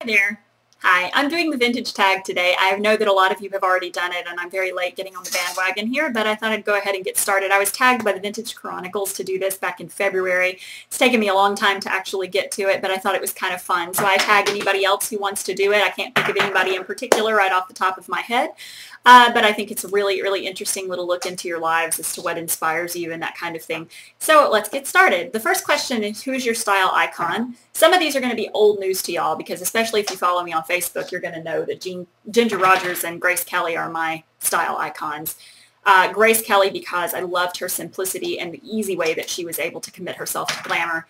there. Hi, I'm doing the vintage tag today. I know that a lot of you have already done it and I'm very late getting on the bandwagon here, but I thought I'd go ahead and get started. I was tagged by the Vintage Chronicles to do this back in February. It's taken me a long time to actually get to it, but I thought it was kind of fun. So I tag anybody else who wants to do it. I can't think of anybody in particular right off the top of my head, but I think it's a really, really interesting little look into your lives as to what inspires you and that kind of thing. So let's get started. The first question is, who is your style icon? Some of these are going to be old news to y'all because especially if you follow me on Facebook, you're going to know that Ginger Rogers and Grace Kelly are my style icons. Grace Kelly because I loved her simplicity and the easy way that she was able to commit herself to glamour.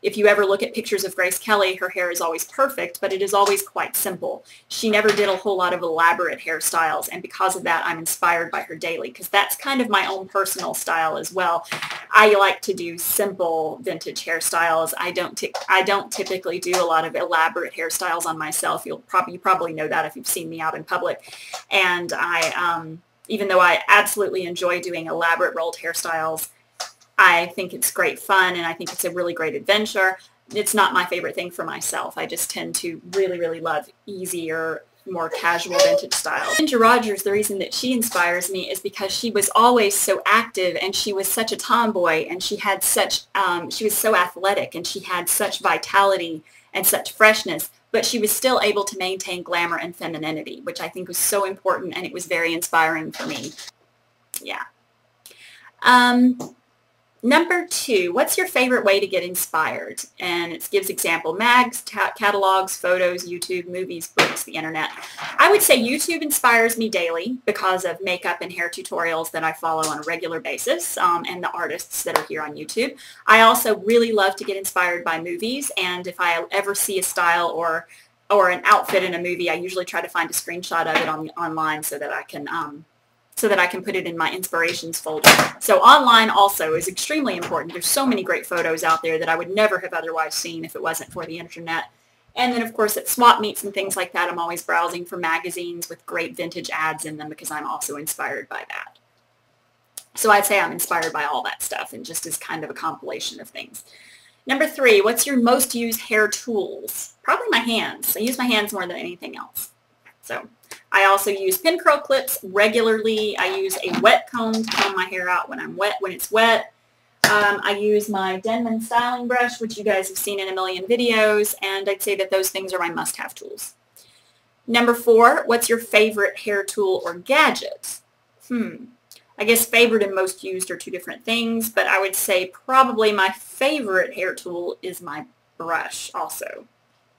If you ever look at pictures of Grace Kelly, her hair is always perfect, but it is always quite simple. She never did a whole lot of elaborate hairstyles, and because of that, I'm inspired by her daily, because that's kind of my own personal style as well. I like to do simple vintage hairstyles. I don't typically do a lot of elaborate hairstyles on myself. You probably know that if you've seen me out in public. And even though I absolutely enjoy doing elaborate rolled hairstyles, I think it's great fun and I think it's a really great adventure. It's not my favorite thing for myself. I just tend to really, really love easier, more casual vintage style. Ginger Rogers, the reason that she inspires me is because she was always so active and she was such a tomboy and she had such, she was so athletic and she had such vitality and such freshness, but she was still able to maintain glamour and femininity, which I think was so important and it was very inspiring for me. Yeah. Number 2, what's your favorite way to get inspired? And it gives example mags, catalogs, photos, YouTube, movies, books, the internet. I would say YouTube inspires me daily because of makeup and hair tutorials that I follow on a regular basis and the artists that are here on YouTube. I also really love to get inspired by movies, and if I ever see a style or an outfit in a movie, I usually try to find a screenshot of it online so that I can put it in my inspirations folder. So online also is extremely important. There's so many great photos out there that I would never have otherwise seen if it wasn't for the internet. And then of course at swap meets and things like that, I'm always browsing for magazines with great vintage ads in them because I'm also inspired by that. So I'd say I'm inspired by all that stuff and just as kind of a compilation of things. Number 3, what's your most used hair tools? Probably my hands. I use my hands more than anything else. So I also use pin curl clips regularly. I use a wet comb to comb my hair out when it's wet. I use my Denman styling brush, which you guys have seen in a million videos, and I'd say that those things are my must-have tools. Number 4, what's your favorite hair tool or gadget? I guess favorite and most used are two different things, but I would say probably my favorite hair tool is my brush also.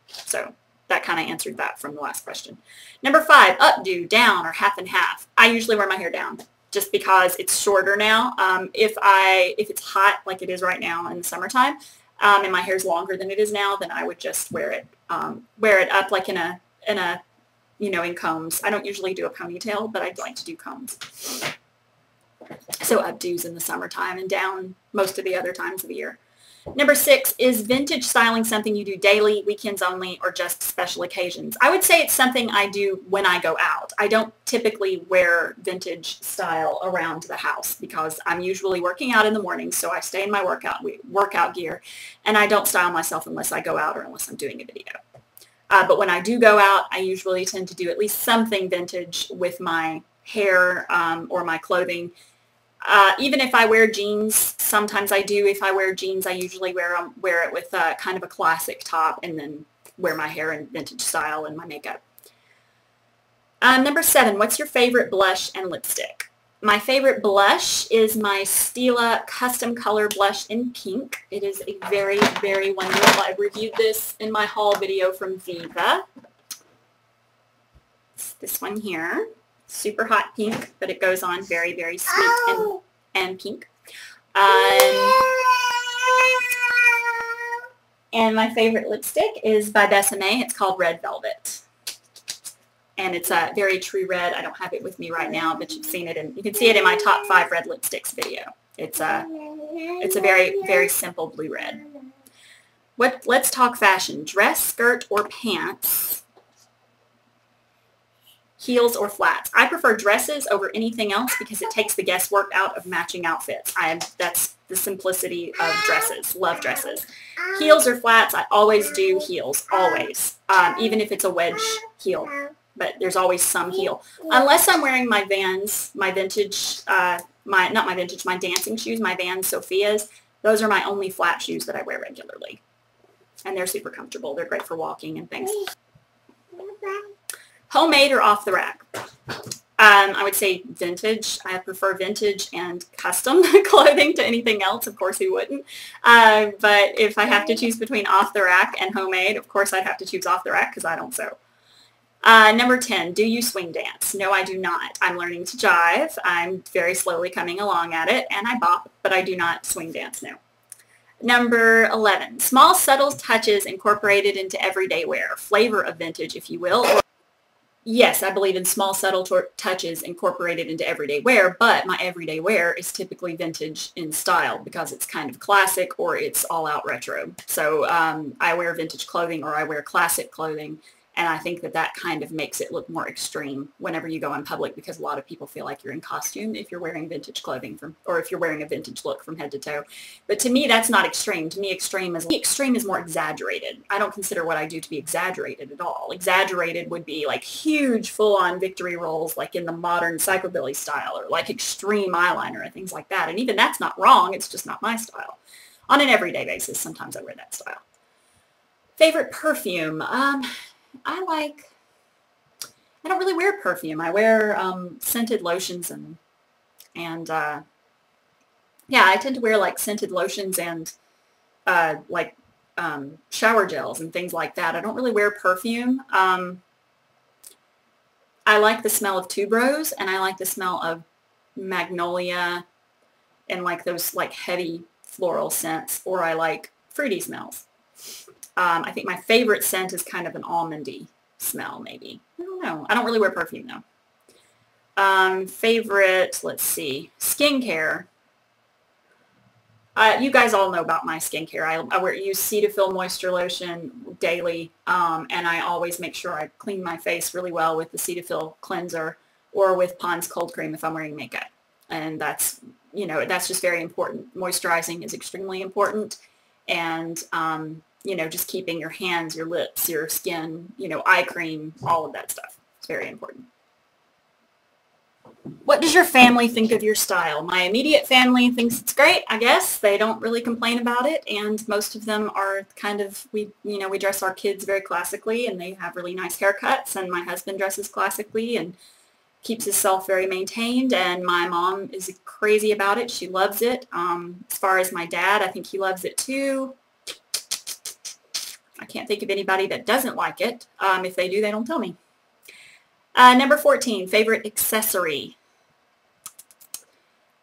So that kind of answered that from the last question. Number 5, updo, down, or half and half. I usually wear my hair down just because it's shorter now. If it's hot like it is right now in the summertime, and my hair's longer than it is now, then I would just wear it up like in combs. I don't usually do a ponytail, but I'd like to do combs. So updos in the summertime and down most of the other times of the year. Number 6, is vintage styling something you do daily, weekends only, or just special occasions? I would say it's something I do when I go out. I don't typically wear vintage style around the house because I'm usually working out in the morning, so I stay in my workout gear, and I don't style myself unless I go out or unless I'm doing a video. But when I do go out, I usually tend to do at least something vintage with my hair or my clothing. Even if I wear jeans, sometimes I do. If I wear jeans, I usually wear it with kind of a classic top and then wear my hair in vintage style and my makeup. Number 7, what's your favorite blush and lipstick? My favorite blush is my Stila Custom Color Blush in pink. It is a very, very wonderful. I reviewed this in my haul video from Viva. It's this one here. Super hot pink, but it goes on very, very sweet and pink. And my favorite lipstick is by Besame. It's called Red Velvet. And it's a very true red. I don't have it with me right now, but you've seen it, and you can see it in my top 5 red lipsticks video. It's a very, very simple blue red. Let's talk fashion. Dress, skirt, or pants? Heels or flats? I prefer dresses over anything else because it takes the guesswork out of matching outfits. That's the simplicity of dresses. Love dresses. Heels or flats, I always do heels, always, even if it's a wedge heel. But there's always some heel. Unless I'm wearing my Vans, my vintage, my dancing shoes, my Vans Sophias. Those are my only flat shoes that I wear regularly. And they're super comfortable. They're great for walking and things. Homemade or off the rack? I would say vintage. I prefer vintage and custom clothing to anything else. Of course, who wouldn't? But if I have to choose between off the rack and homemade, of course, I'd have to choose off the rack because I don't sew. Number 10, do you swing dance? No, I do not. I'm learning to jive. I'm very slowly coming along at it, and I bop, but I do not swing dance, no. Number 11, small subtle touches incorporated into everyday wear, flavor of vintage, if you will. Or yes, I believe in small subtle touches incorporated into everyday wear, but my everyday wear is typically vintage in style because it's kind of classic or it's all out retro. So I wear vintage clothing or I wear classic clothing. And I think that that kind of makes it look more extreme whenever you go in public because a lot of people feel like you're in costume if you're wearing vintage clothing or if you're wearing a vintage look from head to toe. But to me, that's not extreme. To me, extreme is more exaggerated. I don't consider what I do to be exaggerated at all. Exaggerated would be like huge full-on victory rolls like in the modern psychobilly style or like extreme eyeliner and things like that. And even that's not wrong. It's just not my style. On an everyday basis, sometimes I wear that style. Favorite perfume? I don't really wear perfume. I wear scented lotions and yeah, I tend to wear like scented lotions and shower gels and things like that. I don't really wear perfume. I like the smell of tuberose and I like the smell of magnolia and like those like heavy floral scents, or I like fruity smells. I think my favorite scent is kind of an almondy smell, maybe. I don't know. I don't really wear perfume, though. Favorite, let's see, skincare. You guys all know about my skincare. I use Cetaphil Moisture Lotion daily, and I always make sure I clean my face really well with the Cetaphil cleanser or with Pond's cold cream if I'm wearing makeup. And that's, you know, that's just very important. Moisturizing is extremely important. And you know, just keeping your hands, your lips, your skin, you know, eye cream, all of that stuff. It's very important. What does your family think of your style? My immediate family thinks it's great, I guess. They don't really complain about it, and most of them are kind of, we dress our kids very classically, and they have really nice haircuts, and my husband dresses classically and keeps himself very maintained, and my mom is crazy about it. She loves it. As far as my dad, I think he loves it too. I can't think of anybody that doesn't like it. If they do, they don't tell me. Number 14, favorite accessory.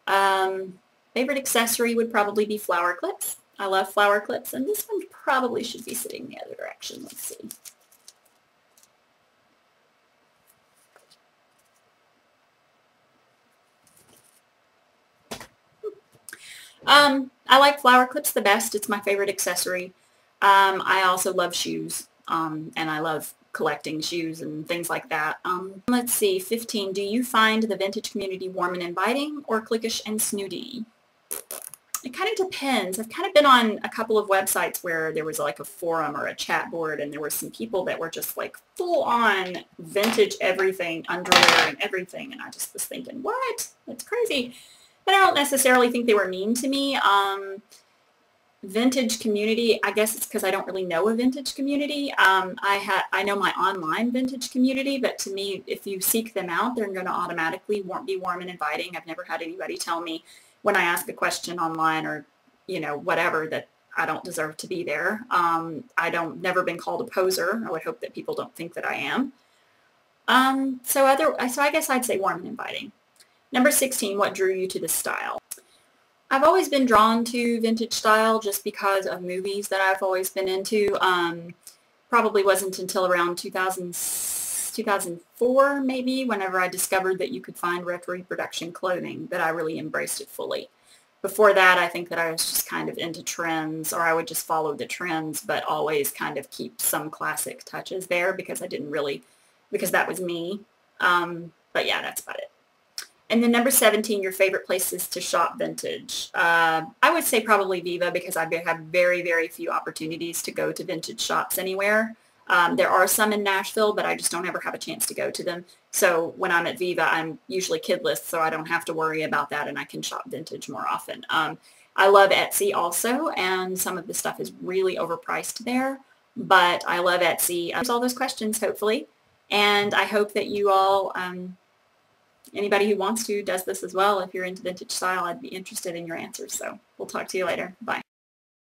Favorite accessory would probably be flower clips. I love flower clips, and this one probably should be sitting the other direction. Let's see. I like flower clips the best. It's my favorite accessory. I also love shoes, and I love collecting shoes and things like that. Let's see, 15. Do you find the vintage community warm and inviting or cliquish and snooty? It kind of depends. I've kind of been on a couple of websites where there was like a forum or a chat board, and there were some people that were just like full on vintage everything, underwear and everything, and I just was thinking, what? That's crazy. But I don't necessarily think they were mean to me. Vintage community, I guess it's because I don't really know a vintage community. I know my online vintage community, but to me, if you seek them out, they're going to automatically be warm and inviting. I've never had anybody tell me when I ask a question online or, you know, whatever, that I don't deserve to be there. Never been called a poser. I would hope that people don't think that I am. So I guess I'd say warm and inviting. Number 16, what drew you to this style? I've always been drawn to vintage style just because of movies that I've always been into. Probably wasn't until around 2004 maybe, whenever I discovered that you could find retro reproduction clothing, that I really embraced it fully. Before that, I think that I was just kind of into trends, or I would just follow the trends, but always kind of keep some classic touches there because that was me. But yeah, that's about it. And then number 17, your favorite places to shop vintage. I would say probably Viva because I have very, very few opportunities to go to vintage shops anywhere. There are some in Nashville, but I just don't ever have a chance to go to them. So when I'm at Viva, I'm usually kidless, so I don't have to worry about that, and I can shop vintage more often. I love Etsy also, and some of the stuff is really overpriced there, but I love Etsy. There's all those questions, hopefully, and I hope that you all, anybody who wants to does this as well. If you're into vintage style, I'd be interested in your answers. So we'll talk to you later. Bye.